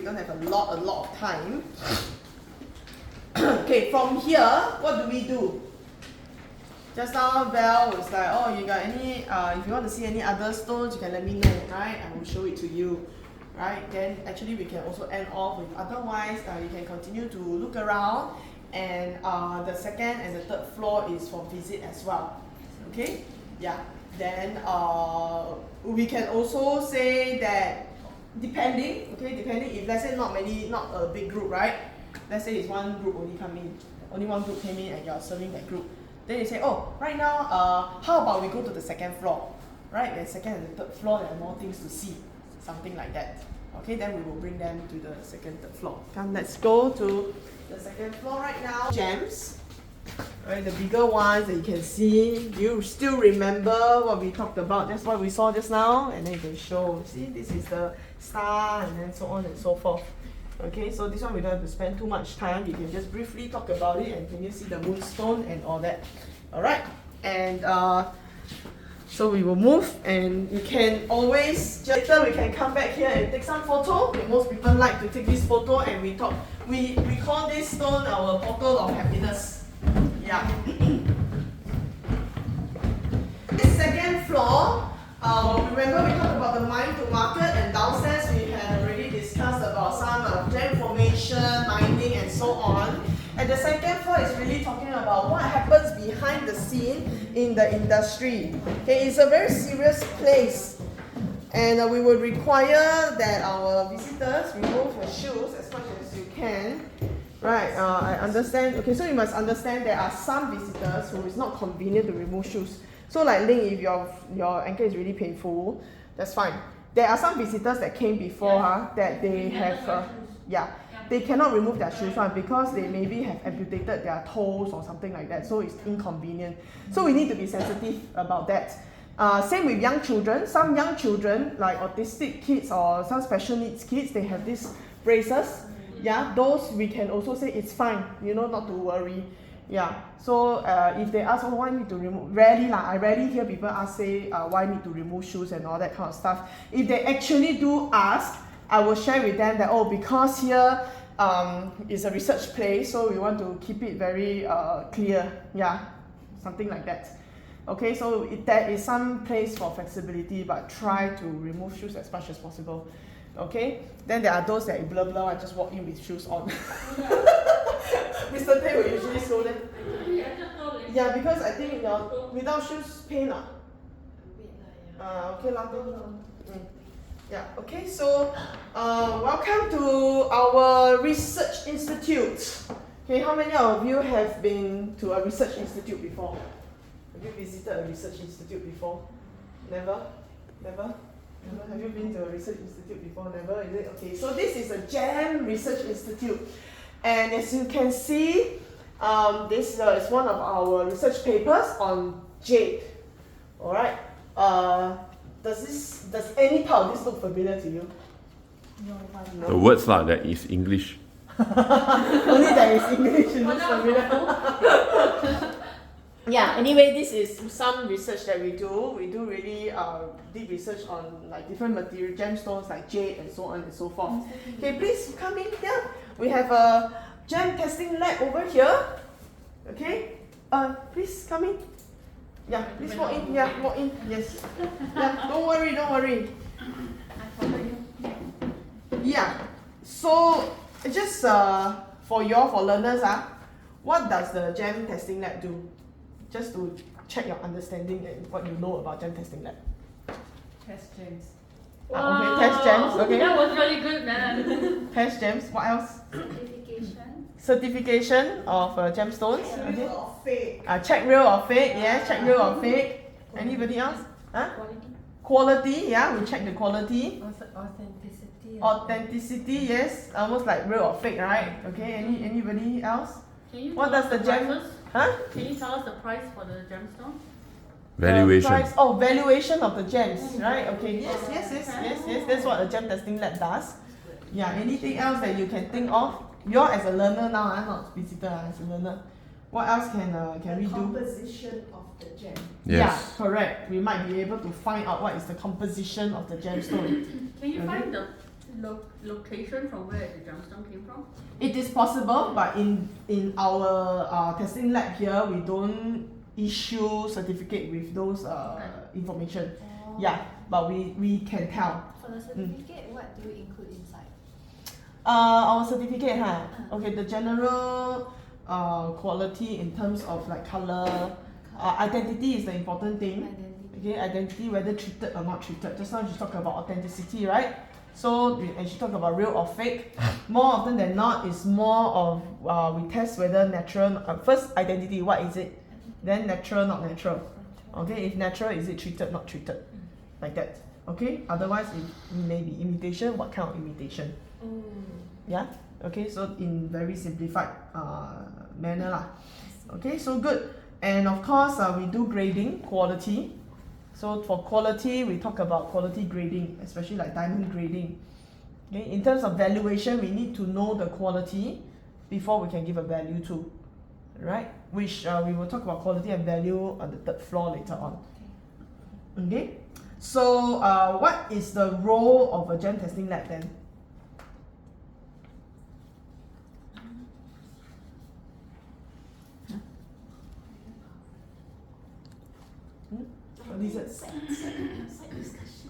don't have a lot of time. Okay, from here, what do we do? Just now, Val was like, oh, you got any, if you want to see any other stones, you can let me know, right? I will show it to you, right? Then actually we can also end off with otherwise, you can continue to look around, and the second and the third floor is for visit as well, okay? Yeah, then we can also say that depending if let's say not a big group, right? Let's say it's one group only one group came in and you're serving that group. Then you say, oh, right now, how about we go to the second floor, right? The second and the third floor, there are more things to see, something like that. Okay, then we will bring them to the second, third floor. Come, let's go to the second floor right now. Gems, right? The bigger ones that you can see. You still remember what we talked about? That's what we saw just now, and then you can show. See, this is the star, and then so on and so forth. Okay, so this one we don't have to spend too much time. We can just briefly talk about it, and can you see the moonstone and all that? Alright, and so we will move, and you can always later we can come back here and take some photo. Most people like to take this photo, and we call this stone our portal of happiness. Yeah. This second floor, remember we talked about the mine to market, and downstairs we have already discussed about some gem formation, mining, and so on. And the second floor is really talking about what happens behind the scene in the industry. Okay, it's a very serious place, and we would require that our visitors remove your shoes as much as you can. Right, I understand. Okay, so you must understand there are some visitors who is not convenient to remove shoes. So like Ling, if your ankle is really painful, that's fine. There are some visitors that came before that they have, they cannot remove their shoes because they maybe have amputated their toes or something like that, so it's inconvenient. So we need to be sensitive about that. Same with young children. Some young children, like autistic kids or some special needs kids, they have these braces. Yeah, those we can also say it's fine, not to worry. Yeah, so if they ask, why need to remove, I rarely hear people ask, say, why need to remove shoes and all that kind of stuff. If they actually do ask, I will share with them that, because here is a research place, so we want to keep it very clear. Yeah, something like that. Okay, so there is some place for flexibility, but try to remove shoes as much as possible. Okay, then there are those that blah blah, I just walk in with shoes on. Mr. Tay will usually scold them. Yeah, because I think without shoes, pain. Okay, yeah, okay, so welcome to our research institute. Okay, how many of you have been to a research institute before? Have you visited a research institute before? Never? Never? Have you been to a research institute before? Never, is it? Okay, so this is a GEM Research Institute. And as you can see, this is one of our research papers on jade. Alright. Does any part of this look familiar to you? No. The words that is English. Only that is English looks familiar. Yeah, anyway, this is some research that we do. We do really deep research on like different material, gemstones like jade and so on and so forth. Okay, please come in here. We have a gem testing lab over here. Okay, please come in. Yeah, please walk in. Yeah, walk in. Yes. Yeah, don't worry. Yeah, so just for learners, what does the gem testing lab do? Just to check your understanding and what you know about gem testing lab. Test gems. Okay, test gems. Okay. That was really good, man. Test gems. What else? Certification of gemstones. Check real or fake. Check real or fake. Yes, check real or fake. Anybody else? Quality. Yeah, we check the quality. Authenticity. Yes, almost like real or fake, right? Okay. Anybody else? What does the gem? Can you tell us the price for the gemstone? Valuation. Valuation of the gems, right? Okay, yes. That's what a gem testing lab does. Yeah, anything else that you can think of? You're as a learner now, not visitor, as a learner. What else can we do? Composition of the gem. Yes. Yeah, correct. We might be able to find out what is the composition of the gemstone. Can you find the location from where the gemstone came from? It is possible, but in our testing lab here, we don't issue certificate with those information. Yeah, but we can tell. For the certificate, what do you include inside? Our certificate, okay, the general quality in terms of like color, identity is the important thing. Identity. Okay, identity, whether treated or not treated. Just now she talked about authenticity, right? So, and she talked about real or fake. More often than not, it's more of we test whether natural. First, identity, what is it? Then natural, not natural. Okay, if natural, is it treated, not treated? Like that. Okay, otherwise it may be imitation. What kind of imitation? Yeah. Okay, so in very simplified manner lah. Okay, so good. And of course, we do grading, quality. So for quality, we talk about quality grading, especially like diamond grading. Okay, in terms of valuation, we need to know the quality before we can give a value to, right? Which we will talk about quality and value on the third floor later on. Okay, so what is the role of a gem testing lab then? What is it?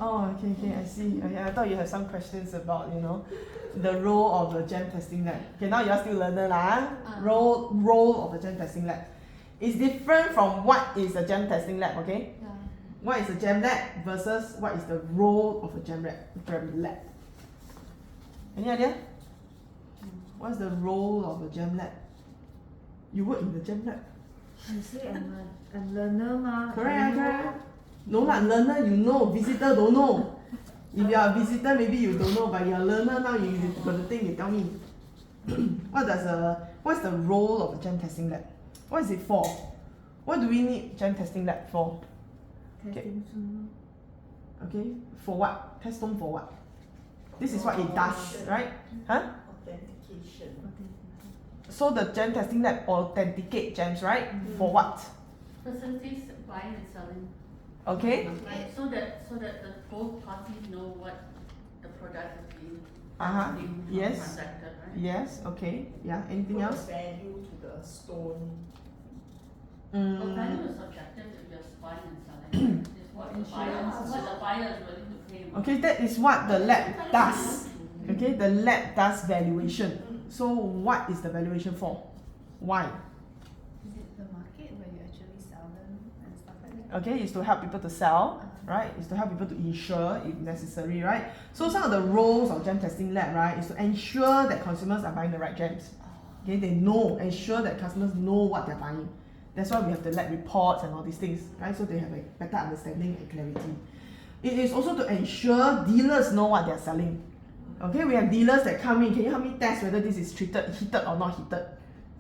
Oh, okay, I see. Okay, I thought you have some questions about, the role of a gem testing lab. Okay, now you're still learner lah. Role of a gem testing lab is different from what is a gem testing lab. Okay, Yeah. what is a gem lab versus what is the role of a gem lab. Any idea? What's the role of a gem lab? You work in the gem lab. I say I'm learner ma. Correct. No lah, learner you know, visitor don't know. If you are a visitor, maybe you don't know, but you are a learner now, you got the thing you tell me. What's the role of a gem testing lab? What is it for? What do we need gem testing lab for? Testing soon. Okay, for what? Test stone for what? This is what it does, right? Huh? Authentication. So the gem testing lab authenticate gems, right? For what? Facilities buying and selling. Okay. Right, so that the both parties know what the product is being being Yes. transacted, right? Yes. Okay. Yeah. Anything else? Value to the stone. But value is subjective if you're buying and selling. It's what the buyer is willing to pay. Okay, that is what the lab does. Okay, the lab does valuation. So what is the valuation for? Why? Is it the market where you actually sell them and stuff like that? Okay, is to help people to sell, right? Is to help people to insure if necessary, right? So some of the roles of gem testing lab, right, is to ensure that consumers are buying the right gems. Okay, they ensure that customers know what they're buying. That's why we have the lab reports and all these things, right? So they have a better understanding and clarity. It is also to ensure dealers know what they're selling. Okay, we have dealers that come in. Can you help me test whether this is heated or not heated?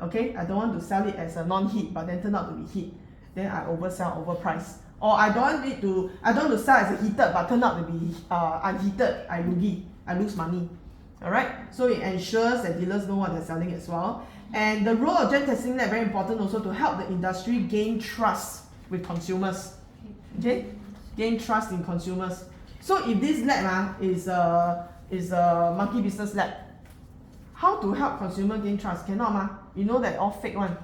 Okay, I don't want to sell it as a non-heat, but then turn out to be heat. Then I oversell, overprice. Or I don't want to sell as a heated, but turn out to be unheated. I lose money. All right. So it ensures that dealers know what they're selling as well. And the role of gem testing lab very important also to help the industry gain trust with consumers. Okay, gain trust in consumers. So if this lab is a monkey business lab, how to help consumer gain trust? Cannot you know that all fake one.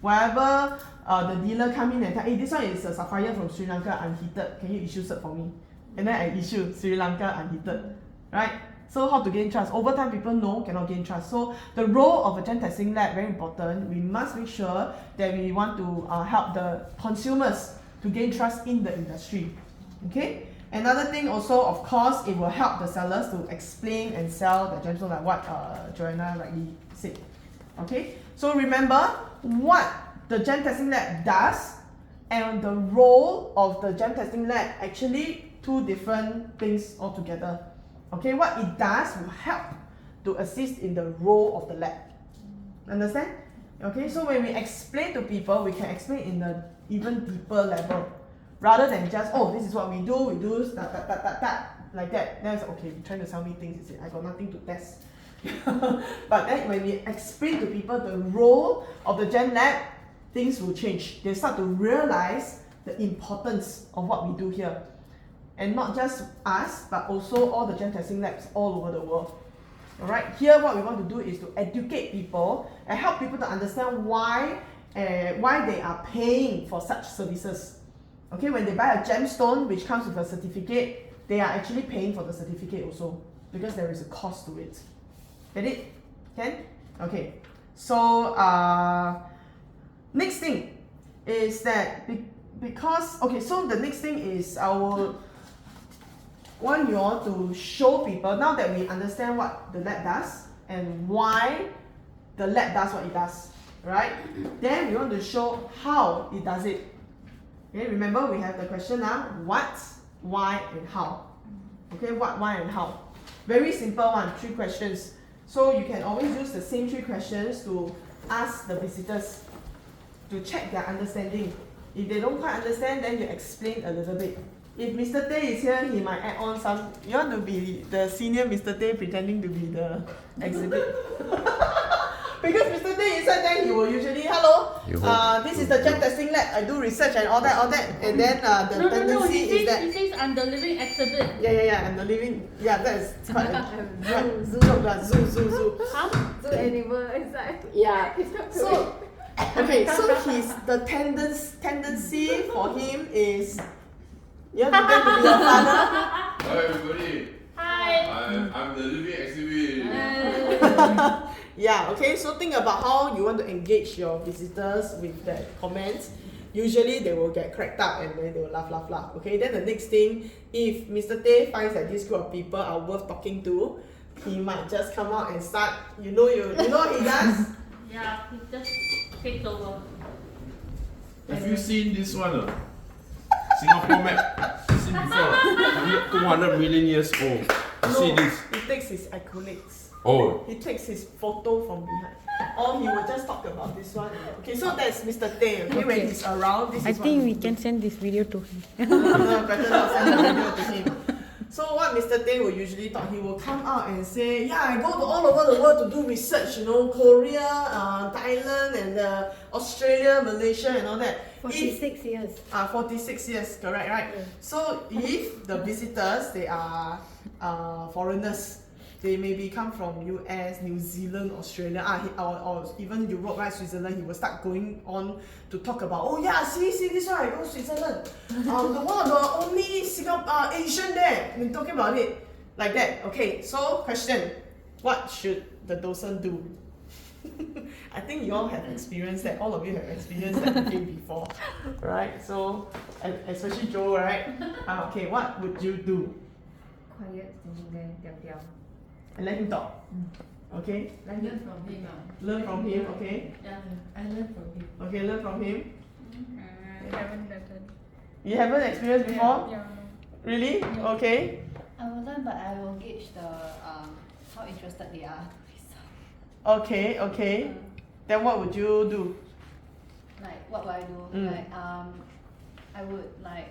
Wherever the dealer come in and tell, hey, this one is a sapphire from Sri Lanka unheated, can you issue cert for me? And then I issue Sri Lanka unheated, right? So how to gain trust? Over time, people cannot gain trust. So the role of a gem testing lab, very important. We must make sure that we want to help the consumers to gain trust in the industry. Okay? Another thing also, of course, it will help the sellers to explain and sell the gemstone like what Joanna rightly said. Okay? So remember what the gem testing lab does and the role of the gem testing lab, actually two different things altogether. Okay, what it does will help to assist in the role of the lab. Understand? Okay, so when we explain to people, we can explain in an even deeper level. Rather than just, oh, this is what we do like that. Then it's okay, you're trying to sell me things, I got nothing to test. But then when we explain to people the role of the gem lab, things will change. They start to realize the importance of what we do here. And not just us, but also all the gem testing labs all over the world. Alright, here what we want to do is to educate people and help people to understand why they are paying for such services. Okay, when they buy a gemstone which comes with a certificate, they are actually paying for the certificate also because there is a cost to it. Get it? Can? Okay. So next thing is that because okay, so the next thing is I will want you all to show people now that we understand what the lab does and why the lab does what it does, right? Then we want to show how it does it. Okay, remember we have the question now: what, why, and how. Okay, what, why, and how. Very simple one, 3 questions. So you can always use the same 3 questions to ask the visitors to check their understanding. If they don't quite understand, then you explain a little bit. If Mr. Tay is here, he might add on some. You want to be the senior Mr. Tay pretending to be the exhibit. Because Mr. Tay inside there, he will usually, hello, this is the gem testing lab. I do research and all that. And then the tendency is that. He says I'm the living exhibit. Yeah, I'm the living. Yeah, that is quite a zoo. Huh? Zoo animal inside. Yeah. It's not So, okay, so the tendency for him is. You want to pretend to be your father? Hi everybody. Hi. I'm the living exhibit. Yeah, okay, so think about how you want to engage your visitors with that comments. Usually they will get cracked up and then they will laugh. Okay, then the next thing, if Mr. Tay finds that this group of people are worth talking to, he might just come out and start, you know what he does? Yeah, he just takes over. Have you seen this one? Singapore map. Seen before? 200 million years old. You see this? He takes his accolades. Oh. He takes his photo from behind. Or he will just talk about this one. Okay, so that's Mr. Tay. Okay, when he's around, this I is think what we can send this video to him. No, better not send the video to him. So what Mr. Tay will usually talk, he will come out and say, yeah, I go to all over the world to do research, Korea, Thailand, and Australia, Malaysia, and all that. 46 years. 46 years, correct, right? Yeah. So if the visitors, they are foreigners, they maybe come from US, New Zealand, Australia, or even Europe, right, Switzerland, he will start going on to talk about, oh yeah, see this one, I go to Switzerland. One of the only Asian there, and talking about it like that. Okay, so question, what should the docent do? I think you all have experienced that, all of you have experienced that thing before, right? So, especially Joe, right? Okay, what would you do? Quiet, standing there, diao. And let him talk. Okay? Learn from him. Learn from him, okay? Yeah. I learned from him. Okay, learn from him. I haven't done. You haven't experienced before? Yeah. Really? Okay. I will learn, but I will gauge the how interested they are. Okay. Then what would you do? Like what would I do? Mm. Like I would like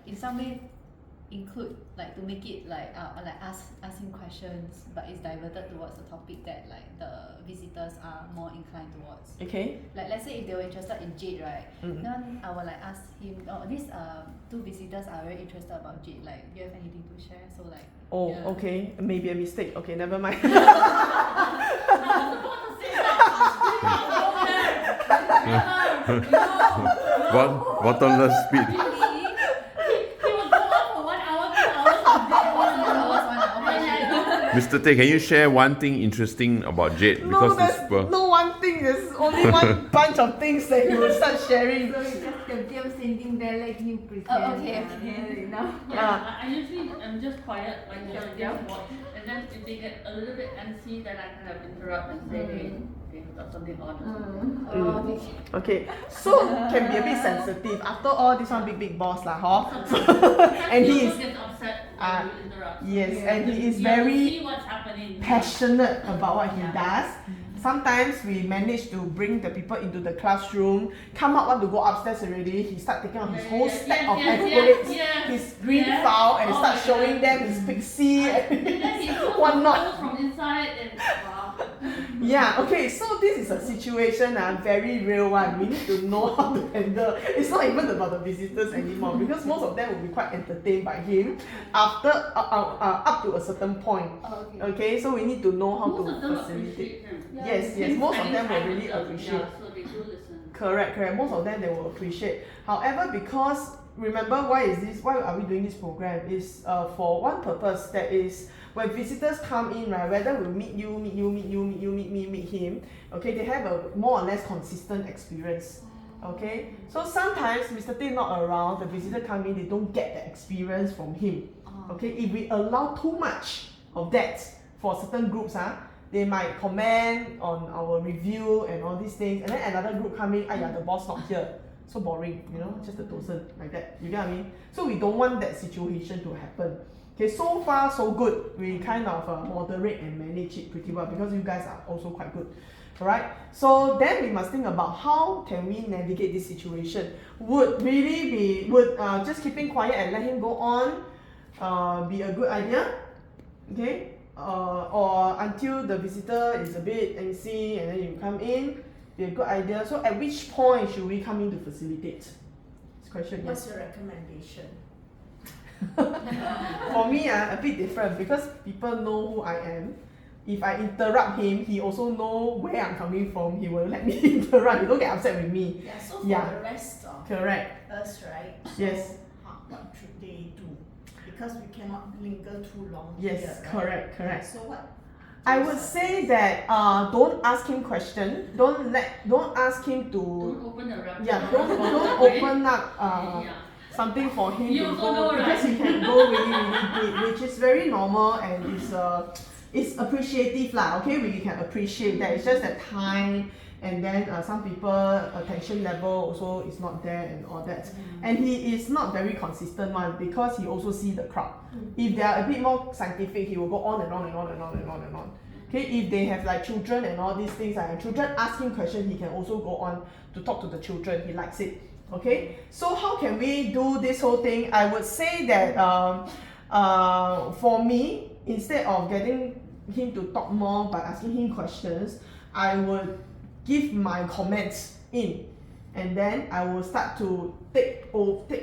in some way include like to make it like asking questions, but it's diverted towards the topic that like the visitors are more inclined towards. Okay. Like let's say if they were interested in jade, right? Mm. Then I will like ask him, oh, these 2 visitors are very interested about jade. Like, do you have anything to share? So like. Oh, yeah. okay. Maybe a mistake. Okay, never mind. Bottomless pit. He will go on for 1 hour, 2 hours of day. 1 hour. Mr. Tay, can you share one thing interesting about Jade? No, Because there's it's super. no one thing. There's only one bunch of things that he will start sharing. So it's just diam standing there, let him present. Oh, okay. Now. Yeah, I usually am just quiet, like just watch. And then if they get a little bit antsy, then I kind of interrupt and say, hey, we've got something on. Oh, okay. Okay, so can be a bit sensitive. After all, this one big boss lah, and he is gets upset Ah, when you interrupt. yes, Yeah. and he is You very see what's happening. passionate about what he Yeah. does. Sometimes we manage to bring the people into the classroom, come out, want to go upstairs already, he start taking out his whole stack of accolades, his green file, and start showing them his pixie. And then he One pulls knot. from inside and wow. Yeah, okay, so this is a situation, very real one. We need to know how to handle. It's not even about the visitors anymore because most of them will be quite entertained by him after up to a certain point. Oh, okay. Okay, so we need to know how Most to of them facilitate. appreciate him. Yes, most of them will really appreciate. Yeah, so they do listen. Correct. Most of them they will appreciate. However, because remember why are we doing this program? Is for one purpose, that is when visitors come in, right, whether we meet him, okay, they have a more or less consistent experience. Okay, so sometimes Mr. Tay not around, the visitor come in, they don't get the experience from him. Okay, if we allow too much of that for certain groups, they might comment on our review and all these things, and then another group come in, the boss not here, so boring, just a dozen like that. You get what I mean? So we don't want that situation to happen. Okay, so far so good. We kind of moderate and manage it pretty well because you guys are also quite good. Alright, so then we must think about how can we navigate this situation. Would just keeping quiet and let him go on be a good idea? Okay, or until the visitor is a bit angsty and then you come in, be a good idea. So at which point should we come in to facilitate? This question. What's your recommendation? For me, a bit different because people know who I am. If I interrupt him, he also know where I'm coming from. He will let me interrupt. You don't get upset with me. Yeah, so for Yeah. the rest of Correct. us, right? So Yes. what should they do? Because we cannot linger too long Yes, here, right? correct. So what? I would say that don't ask him question. Don't ask him to. Don't open the wrapper. Don't open up Yeah. something for him You to also go know, because right? he can go really deep, which is very normal and it's appreciative lah. Okay, we can appreciate that. It's just that time and then some people attention level also is not there and all that. And he is not very consistent one because he also see the crowd. If they are a bit more scientific, he will go on and on and on and on and on and on. Okay, if they have like children and all these things, and children asking questions, he can also go on to talk to the children. He likes it. Okay, so how can we do this whole thing? I would say that for me, instead of getting him to talk more by asking him questions, I would give my comments in, and then I will start to take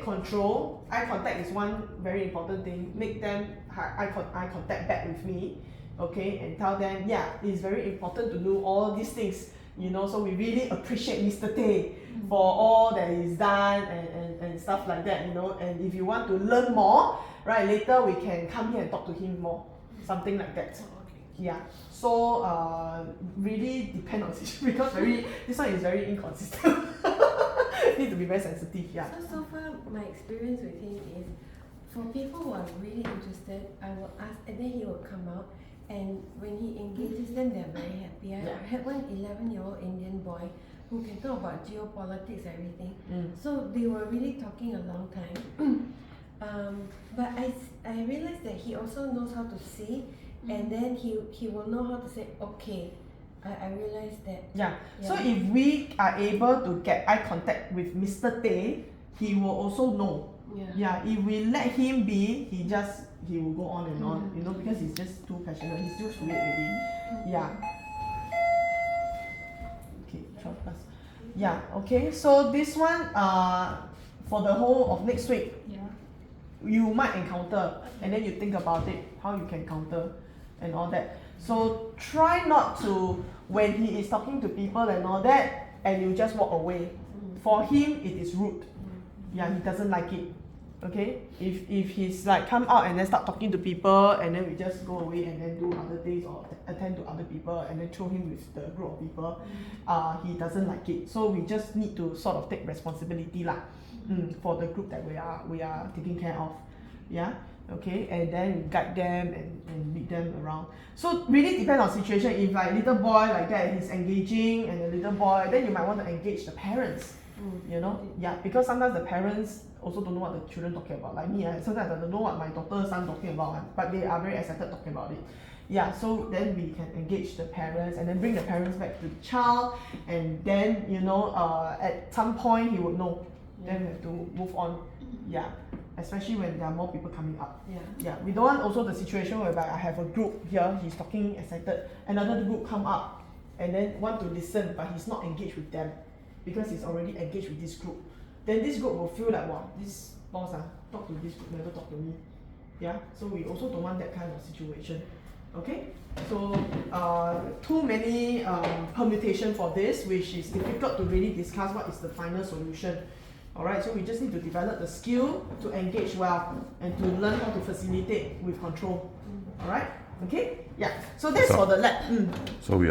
control. Eye contact is one very important thing. Make them eye contact back with me, okay, and tell them, yeah, it's very important to do all these things. So we really appreciate Mr. Tay for all that he's done and stuff like that. And if you want to learn more, right, later we can come here and talk to him more, something like that. Yeah, so really depend on situation because this one is very inconsistent. Need to be very sensitive. Yeah. So far my experience with him is for people who are really interested, I will ask and then he will come out, and when he engages them, they're very happy. I had one 11-year-old Indian boy who can talk about geopolitics and everything. So they were really talking a long time. But I realized that he also knows how to see, and then he will know how to say, okay, I realized that. Yeah. So if we are able to get eye contact with Mr. Tay, he will also know. Yeah. If we let him be, he will go on and on, because he's just too passionate. He's used to it already. Yeah. Okay, 12 plus. Yeah. Okay. So this one, for the whole of next week, you might encounter, and then you think about it, how you can counter, and all that. So try not to, when he is talking to people and all that, and you just walk away. For him, it is rude. Yeah, he doesn't like it. Okay, if he's like come out and then start talking to people, and then we just go away and then do other things or attend to other people and then throw him with the group of people, he doesn't like it. So we just need to sort of take responsibility lah, for the group that we are taking care of. Yeah. Okay, and then guide them and lead them around. So really depends on situation. If like little boy like that, he's engaging, and the little boy, then you might want to engage the parents. Yeah, because sometimes the parents also don't know what the children talking about. Like me, sometimes I don't know what my daughter's son talking about, but they are very excited talking about it. Yeah, so then we can engage the parents and then bring the parents back to the child, and then at some point he would know. Then we have to move on. Yeah, especially when there are more people coming up. Yeah, we don't want also the situation whereby I have a group here, he's talking excited, another group come up, and then want to listen, but he's not engaged with them because he's already engaged with this group. Then this group will feel like, wow, this boss talk to this group, never talk to me. Yeah, so we also don't want that kind of situation. Okay, so too many permutation for this, which is difficult to really discuss what is the final solution. Alright, so we just need to develop the skill to engage well and to learn how to facilitate with control. Alright, okay, yeah, so that's So- for the lab. So we